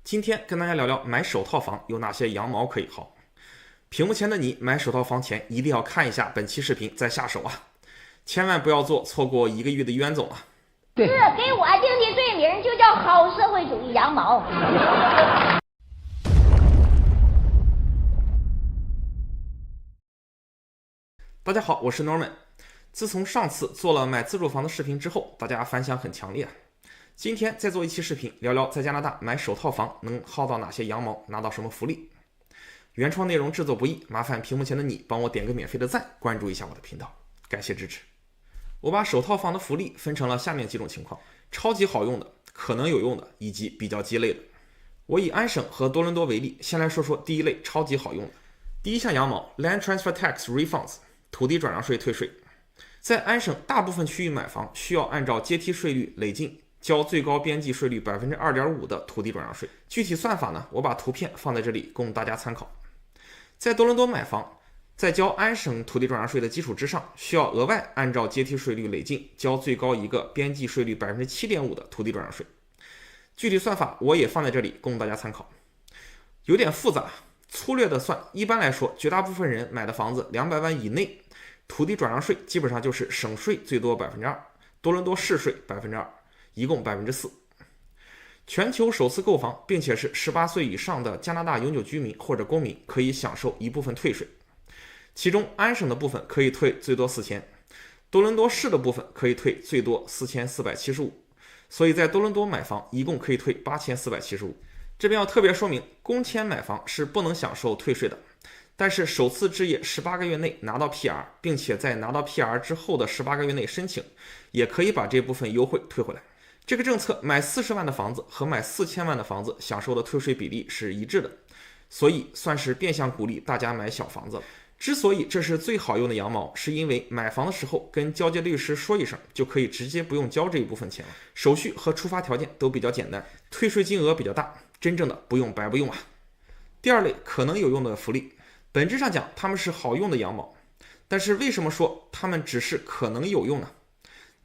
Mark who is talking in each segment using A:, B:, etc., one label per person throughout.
A: 今天跟大家聊聊买首套房有哪些羊毛可以薅。屏幕前的你买首套房前一定要看一下本期视频再下手啊，千万不要做错过1个月的冤种啊！
B: 这给我定的罪名就叫好社会主义羊毛。
A: 大家好，我是 Norman。自从上次做了买自住房的视频之后，大家反响很强烈。今天再做一期视频，聊聊在加拿大买首套房能薅到哪些羊毛，拿到什么福利。原创内容制作不易，麻烦屏幕前的你帮我点个免费的赞，关注一下我的频道，感谢支持。我把首套房的福利分成了下面几种情况：超级好用的、可能有用的，以及比较鸡肋的。我以安省和多伦多为例，先来说说第一类超级好用的。第一项羊毛 Land Transfer Tax Refunds 土地转让税退税。在安省大部分区域买房需要按照阶梯税率累进交最高边际税率 2.5% 的土地转让税。具体算法呢，我把图片放在这里供大家参考。在多伦多买房，在交安省土地转让税的基础之上，需要额外按照阶梯税率累进交最高一个边际税率 7.5% 的土地转让税。具体算法我也放在这里供大家参考。有点复杂，粗略的算，一般来说绝大部分人买的房子200万以内，土地转让税基本上就是省税最多 2%， 多伦多市税 2%， 一共 4%。 全球首次购房并且是18岁以上的加拿大永久居民或者公民可以享受一部分退税，其中安省的部分可以退最多4000，多伦多市的部分可以退最多4475，所以在多伦多买房一共可以退8475。这边要特别说明，工签买房是不能享受退税的，但是首次置业18个月内拿到 PR， 并且在拿到 PR 之后的18个月内申请，也可以把这部分优惠退回来。这个政策买40万的房子和买4000万的房子享受的退税比例是一致的，所以算是变相鼓励大家买小房子。之所以这是最好用的羊毛，是因为买房的时候跟交接律师说一声，就可以直接不用交这一部分钱了，手续和触发条件都比较简单，退税金额比较大，真正的不用白不用啊。第二类可能有用的福利，本质上讲它们是好用的羊毛，但是为什么说它们只是可能有用呢？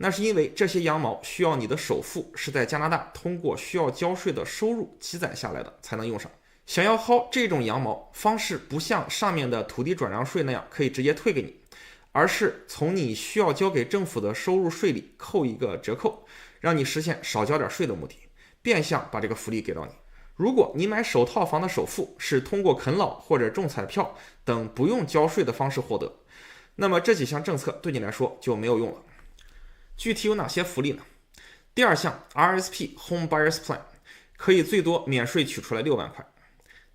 A: 那是因为这些羊毛需要你的首付是在加拿大通过需要交税的收入积攒下来的才能用上。想要薅这种羊毛，方式不像上面的土地转让税那样可以直接退给你，而是从你需要交给政府的收入税里扣一个折扣，让你实现少交点税的目的，变相把这个福利给到你。如果你买首套房的首付是通过啃老或者中彩票等不用交税的方式获得，那么这几项政策对你来说就没有用了。具体有哪些福利呢？第二项 RSP Home Buyers Plan 可以最多免税取出来6万块。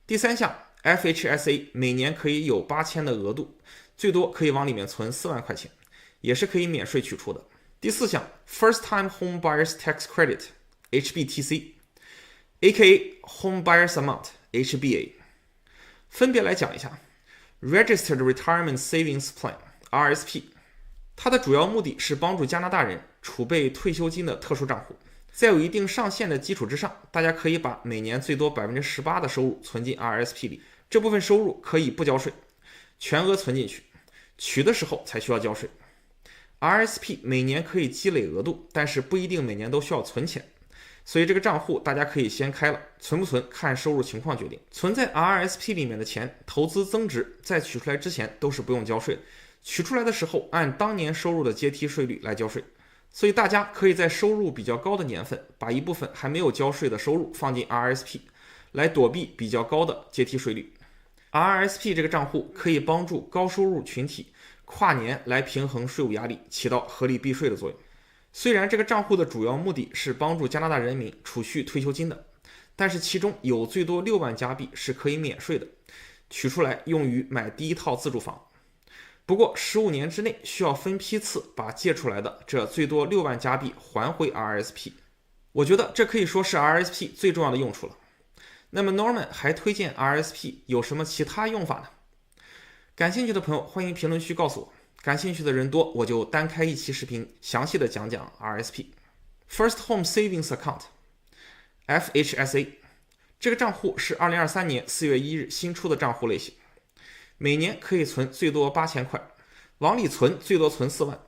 A: 第三项 FHSA 每年可以有8000的额度，最多可以往里面存4万块钱，也是可以免税取出的。第四项 First Time Home Buyers Tax Credit HBTC AKA Home Buyers Amount HBA。 分别来讲一下 Registered Retirement Savings Plan RSP， 它的主要目的是帮助加拿大人储备退休金的特殊账户，在有一定上限的基础之上，大家可以把每年最多 18% 的收入存进 RSP 里，这部分收入可以不交税，全额存进去，取的时候才需要交税。 RSP 每年可以积累额度，但是不一定每年都需要存钱，所以这个账户大家可以先开了，存不存看收入情况决定。存在 RSP 里面的钱投资增值，在取出来之前都是不用交税的，取出来的时候按当年收入的阶梯税率来交税，所以大家可以在收入比较高的年份把一部分还没有交税的收入放进 RSP， 来躲避比较高的阶梯税率。 RSP 这个账户可以帮助高收入群体跨年来平衡税务压力，起到合理避税的作用。虽然这个账户的主要目的是帮助加拿大人民储蓄退休金的，但是其中有最多6万加币是可以免税的，取出来用于买第一套自住房。不过15年之内需要分批次把借出来的这最多6万加币还回 RSP。 我觉得这可以说是 RSP 最重要的用处了。那么 Norman 还推荐 RSP 有什么其他用法呢？感兴趣的朋友欢迎评论区告诉我，感兴趣的人多，我就单开一期视频详细的讲讲 RSP。 First Home Savings Account FHSA 这个账户是2023年4月1日新出的账户类型，每年可以存最多8000块，往里存最多存4万，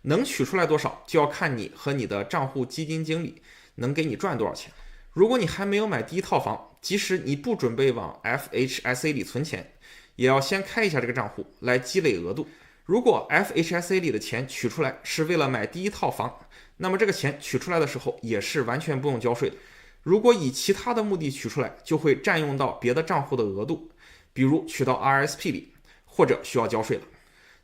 A: 能取出来多少就要看你和你的账户基金经理能给你赚多少钱。如果你还没有买第一套房，即使你不准备往 FHSA 里存钱，也要先开一下这个账户来积累额度。如果 FHSA 里的钱取出来是为了买第一套房，那么这个钱取出来的时候也是完全不用交税的。如果以其他的目的取出来，就会占用到别的账户的额度，比如取到 RSP 里，或者需要交税了。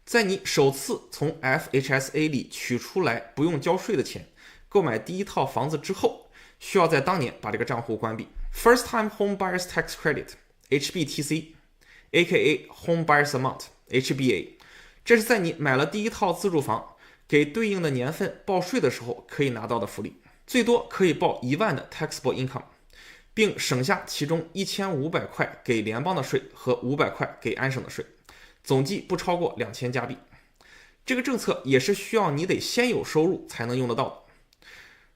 A: 在你首次从 FHSA 里取出来不用交税的钱，购买第一套房子之后，需要在当年把这个账户关闭。First Time Home Buyers Tax Credit HBTC aka Home Buyers Amount HBA， 这是在你买了第一套自住房给对应的年份报税的时候可以拿到的福利，最多可以报1万的 taxable income， 并省下其中1500块给联邦的税和500块给安省的税，总计不超过2000加币。这个政策也是需要你得先有收入才能用得到的。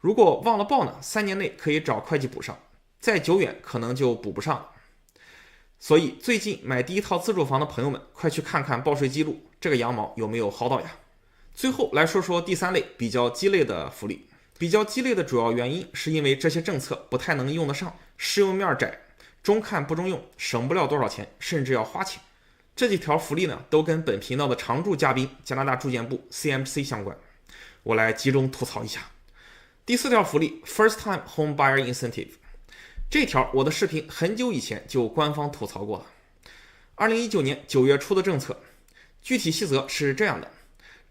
A: 如果忘了报呢，3年内可以找会计补上，再久远可能就补不上了。所以最近买第一套自住房的朋友们，快去看看报税记录，这个羊毛有没有薅到呀？最后来说说第3类比较鸡肋的福利。比较鸡肋的主要原因是因为这些政策不太能用得上，适用面窄，中看不中用，省不了多少钱，甚至要花钱。这几条福利呢，都跟本频道的常驻嘉宾加拿大住建部 CMHC 相关，我来集中吐槽一下。第4条福利 First Time Home Buyer Incentive， 这条我的视频很久以前就官方吐槽过了。2019年9月出的政策，具体细则是这样的：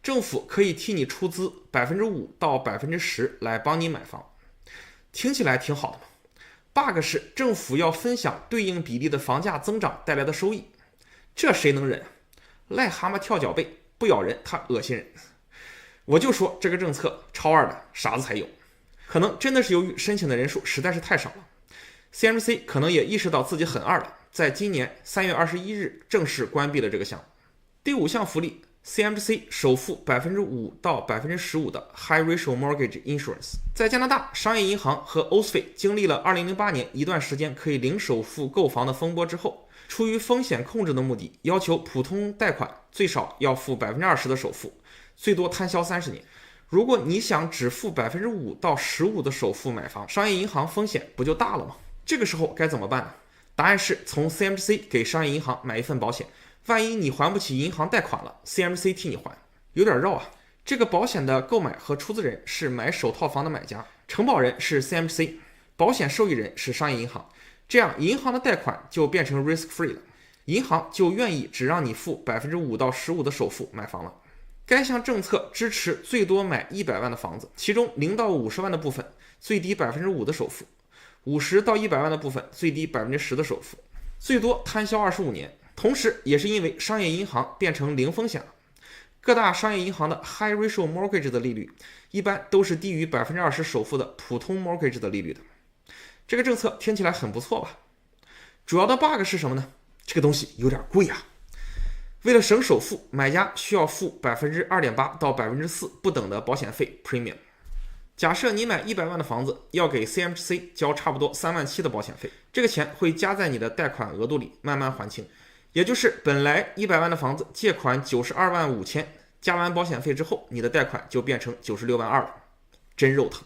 A: 政府可以替你出资 5% 到 10% 来帮你买房，听起来挺好的嘛。bug 是政府要分享对应比例的房价增长带来的收益，这谁能忍？癞蛤蟆跳脚背，不咬人它恶心人。我就说这个政策超二的，傻子才有。可能真的是由于申请的人数实在是太少了， CMHC 可能也意识到自己很二了，在今年3月21日正式关闭了这个项目。第5项福利 CMHC 首付 5% 到 15% 的 High Ratio Mortgage Insurance。 在加拿大，商业银行和 OSFI 经历了2008年一段时间可以零首付购房的风波之后，出于风险控制的目的，要求普通贷款最少要付 20% 的首付，最多摊销30年。如果你想只付 5% 到15% 的首付买房，商业银行风险不就大了吗？这个时候该怎么办呢？答案是从 CMHC 给商业银行买一份保险，万一你还不起银行贷款了， CMHC 替你还。有点绕啊。这个保险的购买和出资人是买首套房的买家，承保人是 CMHC， 保险受益人是商业银行，这样银行的贷款就变成 risk free 了，银行就愿意只让你付 5% 到15% 的首付买房了。该项政策支持最多买100万的房子，其中0到50万的部分最低 5% 的首付，50到100万的部分最低 10% 的首付，最多摊销25年。同时也是因为商业银行变成零风险了，各大商业银行的 High Ratio Mortgage 的利率一般都是低于 20% 首付的普通 Mortgage 的利率的。这个政策听起来很不错吧？主要的 bug 是什么呢？这个东西有点贵啊。为了省首付，买家需要付 2.8% 到 4% 不等的保险费 Premium。 假设你买100万的房子，要给 CMHC 交差不多37000的保险费，这个钱会加在你的贷款额度里慢慢还清，也就是本来100万的房子借款925000，加完保险费之后，你的贷款就变成96万2了，真肉疼。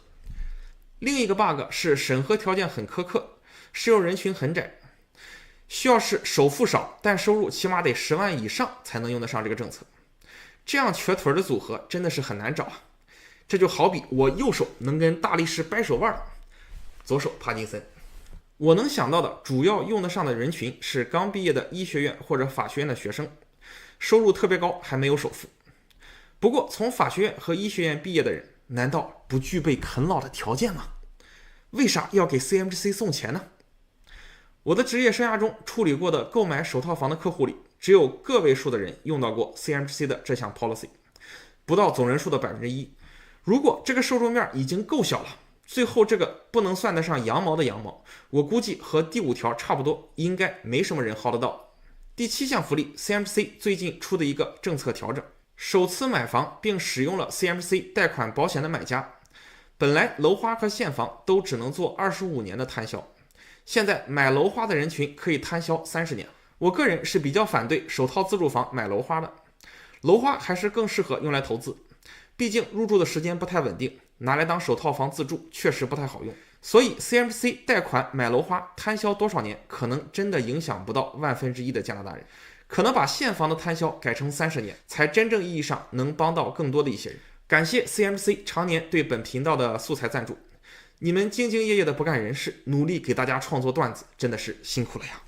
A: 另一个 bug 是审核条件很苛刻，适用人群很窄，需要是首付少但收入起码得10万以上才能用得上这个政策。这样瘸腿的组合真的是很难找啊。这就好比我右手能跟大力士掰手腕，左手帕金森。我能想到的主要用得上的人群是刚毕业的医学院或者法学院的学生，收入特别高还没有首付。不过从法学院和医学院毕业的人难道不具备啃老的条件吗？为啥要给 CMHC 送钱呢？我的职业生涯中处理过的购买首套房的客户里，只有个位数的人用到过 CMHC 的这项 policy， 不到总人数的 1%。 如果这个受众面已经够小了，最后这个不能算得上羊毛的羊毛，我估计和第5条差不多，应该没什么人薅得到。第7项福利 CMHC 最近出的一个政策调整，首次买房并使用了 CMHC 贷款保险的买家，本来楼花和现房都只能做25年的摊销，现在买楼花的人群可以摊销30年。我个人是比较反对首套自住房买楼花的，楼花还是更适合用来投资，毕竟入住的时间不太稳定，拿来当首套房自住确实不太好用。所以 CMC 贷款买楼花摊销多少年，可能真的影响不到1/1000的加拿大人，可能把现房的摊销改成30年，才真正意义上能帮到更多的一些人。感谢 CMC 常年对本频道的素材赞助，你们兢兢业业的不干人事，努力给大家创作段子，真的是辛苦了呀。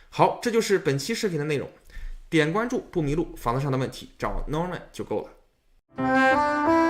A: 好，这就是本期视频的内容，点关注不迷路，房子上的问题找 Norman 就够了。